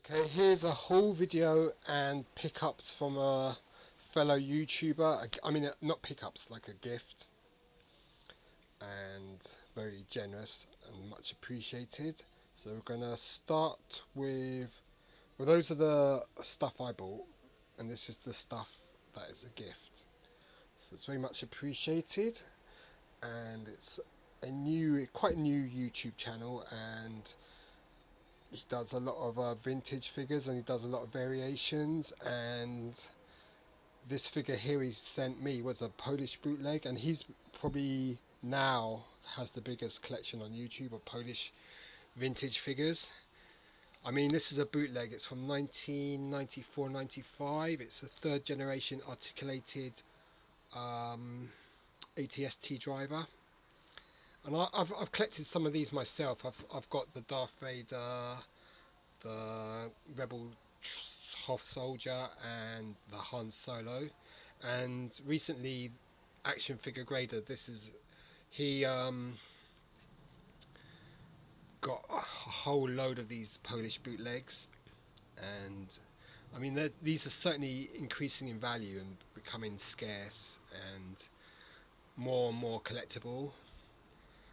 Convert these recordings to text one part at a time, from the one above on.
Okay, here's a whole video and pickups from a fellow YouTuber. I mean, not pickups, like a gift. And very generous and much appreciated. So we're going to start with, well, those are the stuff I bought. And this is the stuff that is a gift. So it's very much appreciated. And it's quite a new YouTube channel, and he does a lot of vintage figures, and he does a lot of variations. And this figure here he sent me was a Polish bootleg, and he's probably now has the biggest collection on YouTube of Polish vintage figures. I mean, this is a bootleg. It's from 1994-95. It's a third generation articulated ATST driver. And I've collected some of these myself. I've got the Darth Vader, the Rebel Hoth Soldier, and the Han Solo. And recently, Action Figure Grader. He got a whole load of these Polish bootlegs, and I mean these are certainly increasing in value and becoming scarce and more collectible.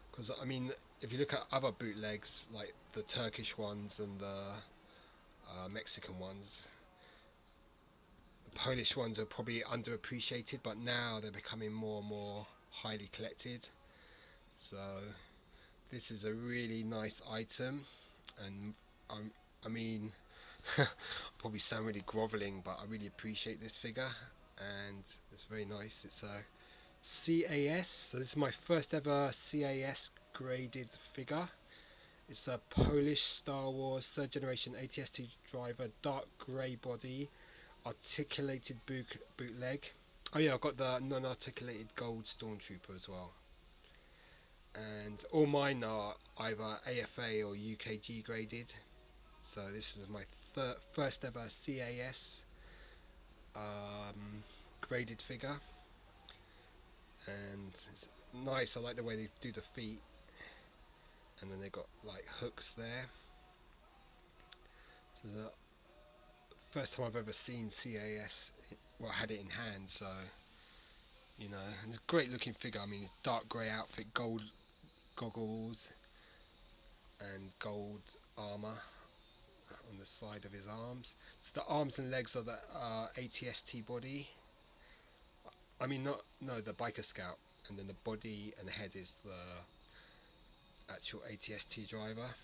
Because I mean, if you look at other bootlegs like the Turkish ones and the Mexican ones, the Polish ones are probably underappreciated, but now they're becoming more and more highly collected. So this is a really nice item, and I mean, I probably sound really grovelling, but I really appreciate this figure, and it's very nice. It's a CAS, so this is my first ever CAS graded figure. It's a Polish Star Wars 3rd generation ATST driver, dark grey body, articulated bootleg. Oh yeah, I've got the non-articulated gold Stormtrooper as well. And all mine are either AFA or UKG graded. So this is my first ever CAS graded figure. And it's nice. I like the way they do the feet, and then they've got like hooks there. So the first time I've ever seen CAS, well, I had it in hand, so you know, it's a great looking figure. I mean, dark grey outfit, gold goggles, and gold armour on the side of his arms. So the arms and legs are the ATST body. I mean, the Biker Scout, and then the body and the head is the actual ATST driver.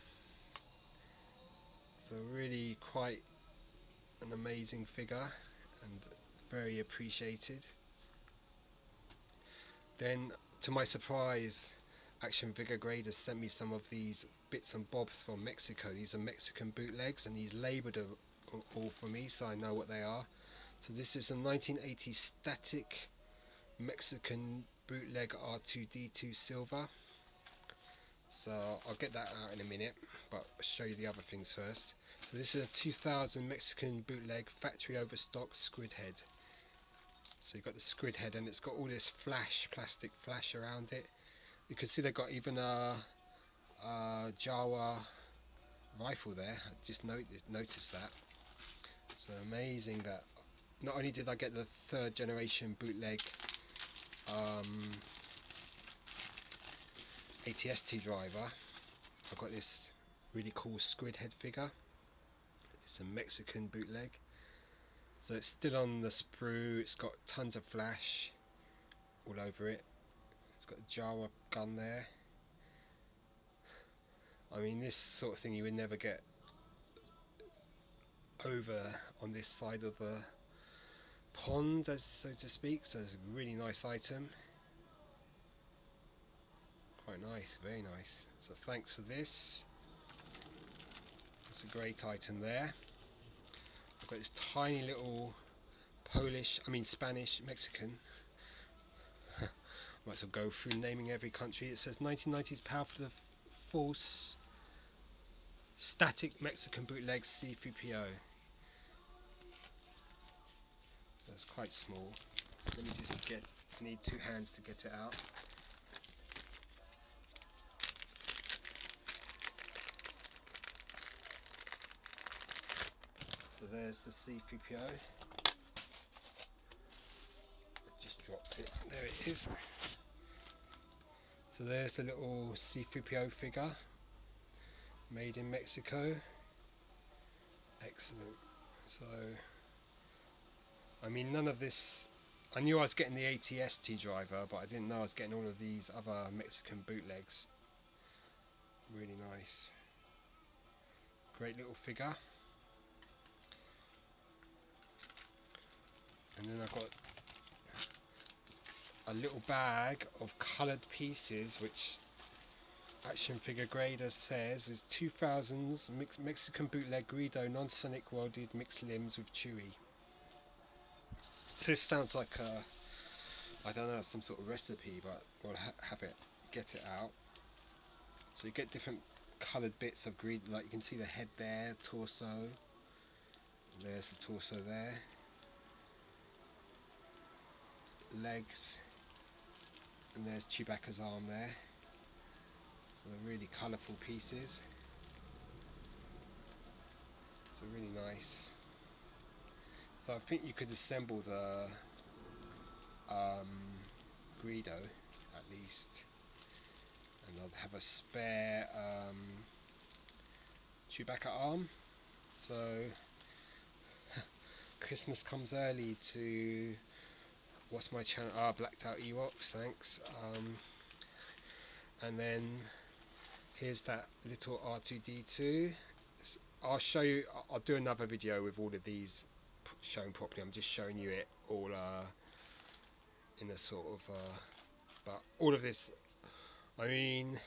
So really quite an amazing figure and very appreciated. Then, to my surprise, Action Figure Graders sent me some of these bits and bobs from Mexico. These are Mexican bootlegs, and he's labelled all for me, so I know what they are. So this is a 1980 static Mexican bootleg R2D2 silver. So I'll get that out in a minute, but I'll show you the other things first. So this is a 2000 Mexican bootleg factory overstock squid head. So you've got the squid head, and it's got all this plastic flash around it. You can see they've got even a Jawa rifle there. I just noticed that. So amazing that not only did I get the 3rd generation bootleg ATST driver, I've got this really cool squid head figure. It's a Mexican bootleg. So it's still on the sprue, it's got tons of flash all over it. It's got a Jawa gun there. I mean, this sort of thing you would never get over on this side of the pond, so to speak. So it's a really nice item. Quite nice, very nice. So thanks for this. That's a great item there. I've got this tiny little Spanish, Mexican. Might as well go through naming every country. It says 1990s Powerful Force Static Mexican Bootleg C3PO. That's quite small. Let me just I need 2 hands to get it out. So there's the C3PO. I just dropped it. There it is. So there's the little C3PO figure, made in Mexico. Excellent. So, I mean, none of this. I knew I was getting the ATST driver, but I didn't know I was getting all of these other Mexican bootlegs. Really nice. Great little figure. And then I've got a little bag of coloured pieces, which Action Figure Grader says is 2000s Mexican bootleg Greedo non-sonic welded mixed limbs with Chewy. So this sounds like a, I don't know, some sort of recipe, but we'll have it, get it out. So you get different coloured bits of Greedo, like you can see the head there, torso. There's the torso there. Legs. And there's Chewbacca's arm there. So they're really colourful pieces. So really nice. So I think you could assemble the Greedo at least, and I'll have a spare Chewbacca arm. So Christmas comes early to, what's my channel? Blacked Out Ewoks, thanks. And then here's that little R2D2. I'll show you, I'll do another video with all of these shown properly. I'm just showing you it all in a sort of but all of this, I mean,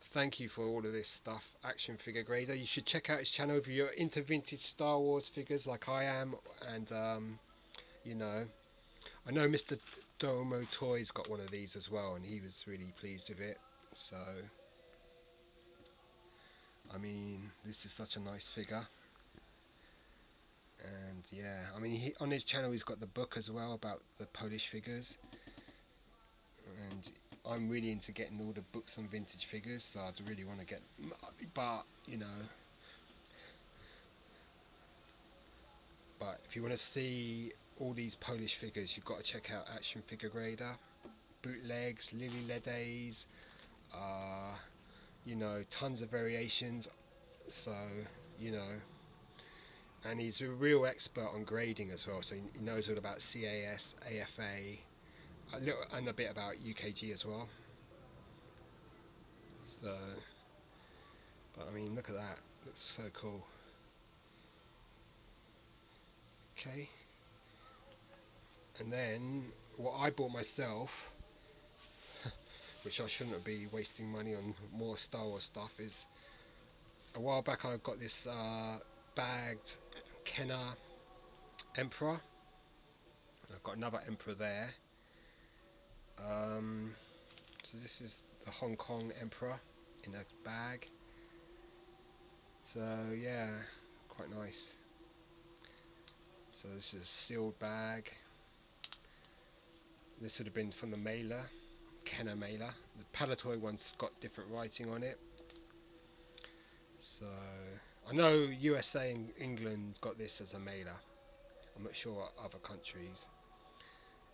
thank you for all of this stuff, Action Figure Grader. You should check out his channel if you're into vintage Star Wars figures like I am. And you know, I know Mr. Domo Toys got one of these as well, and he was really pleased with it. So I mean, this is such a nice figure. And yeah, I mean, on his channel he's got the book as well about the Polish figures, and I'm really into getting all the books on vintage figures, so I'd really want to get, but you know, but if you want to see all these Polish figures, you've got to check out Action Figure Grader. Bootlegs, Lili-Ledy, you know, tons of variations. So you know, and he's a real expert on grading as well, so he knows all about CAS, AFA, a little, and a bit about UKG as well. So, but I mean, look at that, looks so cool. Okay, and then what I bought myself, which I shouldn't be wasting money on more Star Wars stuff, is a while back I got this bagged Kenner Emperor. I've got another Emperor there. So this is the Hong Kong Emperor in a bag. So yeah, quite nice. So this is a sealed bag. This would have been from the mailer, Kenner mailer. The Palatoy one's got different writing on it. So I know USA and England got this as a mailer. I'm not sure what other countries,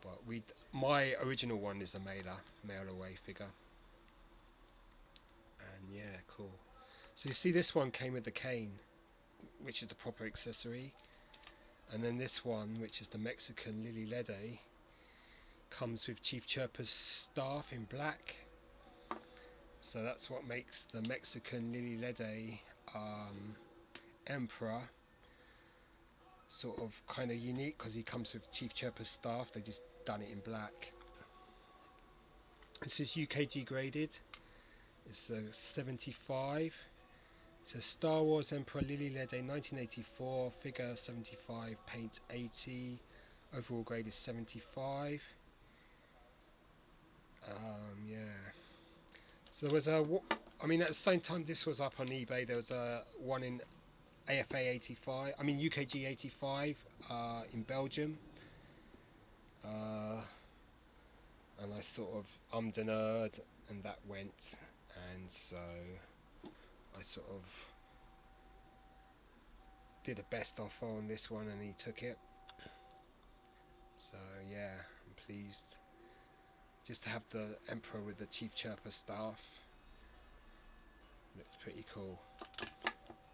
but my original one is a mailer, mail away figure. And yeah, cool. So you see this one came with the cane, which is the proper accessory, and then this one, which is the Mexican Lili-Ledy, comes with Chief Chirpa's staff in black. So that's what makes the Mexican Lili-Ledy Emperor sort of kind of unique, because he comes with Chief Chirpa's staff. They just done it in black. This is UKG graded. It's a 75. It's a Star Wars Emperor Lili-Ledy 1984, figure 75, paint 80, overall grade is 75. Yeah. So there was I mean, at the same time this was up on eBay, there was a one in AFA 85, I mean UKG 85 in Belgium. And I sort of ummed and erred, and that went, and so I sort of did a best offer on this one and he took it. So yeah, I'm pleased just to have the Emperor with the Chief Chirper staff. Looks pretty cool.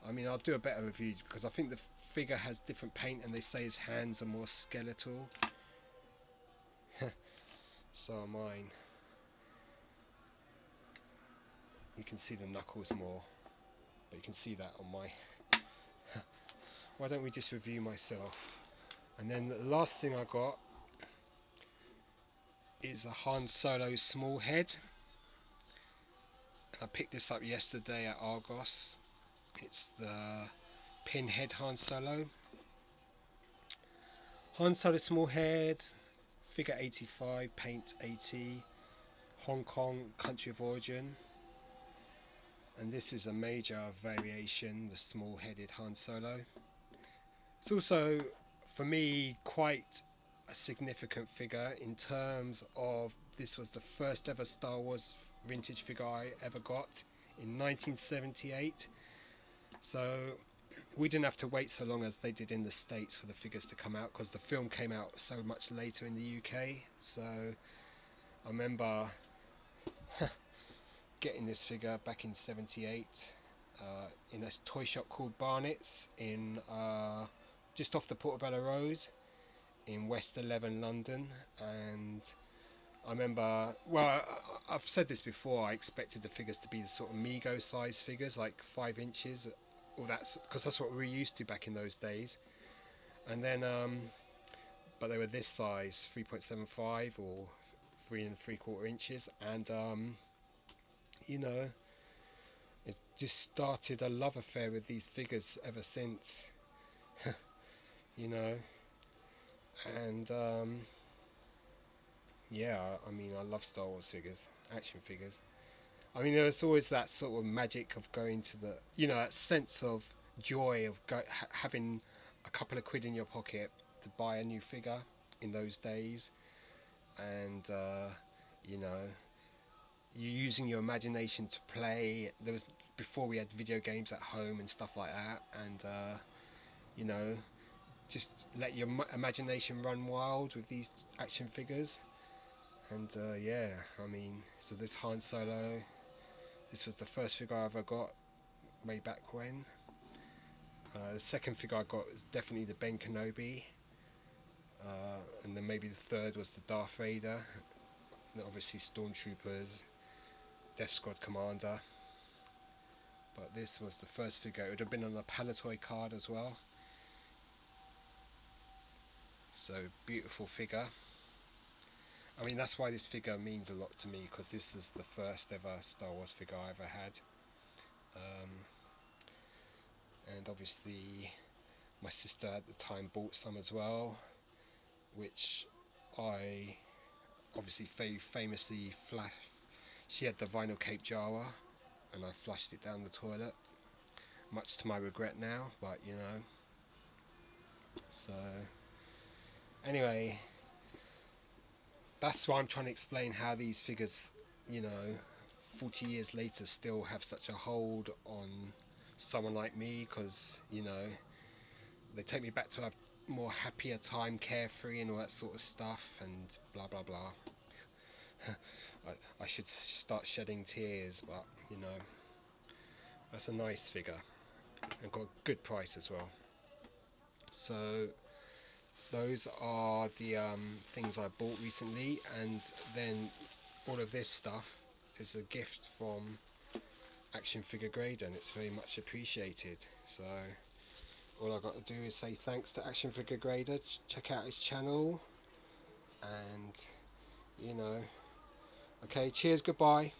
I mean, I'll do a better review because I think the figure has different paint and they say his hands are more skeletal. So are mine. You can see the knuckles more, but you can see that on my... Why don't we just review myself? And then the last thing I got is a Han Solo small head. And I picked this up yesterday at Argos. It's the pinhead Han Solo. Han Solo small head, figure 85, paint 80, Hong Kong country of origin. And this is a major variation, the small headed Han Solo. It's also, for me, quite a significant figure in terms of this was the first ever Star Wars vintage figure I ever got in 1978. So we didn't have to wait so long as they did in the States for the figures to come out, because the film came out so much later in the UK. So I remember getting this figure back in 78 in a toy shop called Barnett's in just off the Portobello Road in West 11 London. And I remember, well, I've said this before, I expected the figures to be the sort of Mego size figures, like 5 inches, all that, because that's what we were used to back in those days. And then but they were this size, 3.75 or 3 3/4 inches. And you know, it just started a love affair with these figures ever since. You know, and yeah, I mean, I love Star Wars figures, action figures. I mean, there's always that sort of magic of going to the, you know, that sense of joy of having a couple of quid in your pocket to buy a new figure in those days. And you know, you using your imagination to play. There was, before we had video games at home and stuff like that. And you know, just let your imagination run wild with these action figures. And yeah, I mean, so this Han Solo, this was the first figure I ever got way back when. The second figure I got was definitely the Ben Kenobi, and then maybe the third was the Darth Vader, and obviously Stormtroopers, Death Squad Commander. But this was the first figure. It would have been on a Palitoy card as well. So beautiful figure. I mean, that's why this figure means a lot to me, because this is the first ever Star Wars figure I ever had. And obviously my sister at the time bought some as well, which I obviously famously she had the vinyl Cape Jawa and I flushed it down the toilet, much to my regret now, but you know. So anyway, that's why I'm trying to explain how these figures, you know, 40 years later still have such a hold on someone like me, because, you know, they take me back to a more happier time, carefree and all that sort of stuff, and blah blah blah. I should start shedding tears, but you know, that's a nice figure and got a good price as well. So those are the things I bought recently, and then all of this stuff is a gift from Action Figure Grader, and it's very much appreciated. So all I've got to do is say thanks to Action Figure Grader, check out his channel, and you know, okay, cheers, goodbye.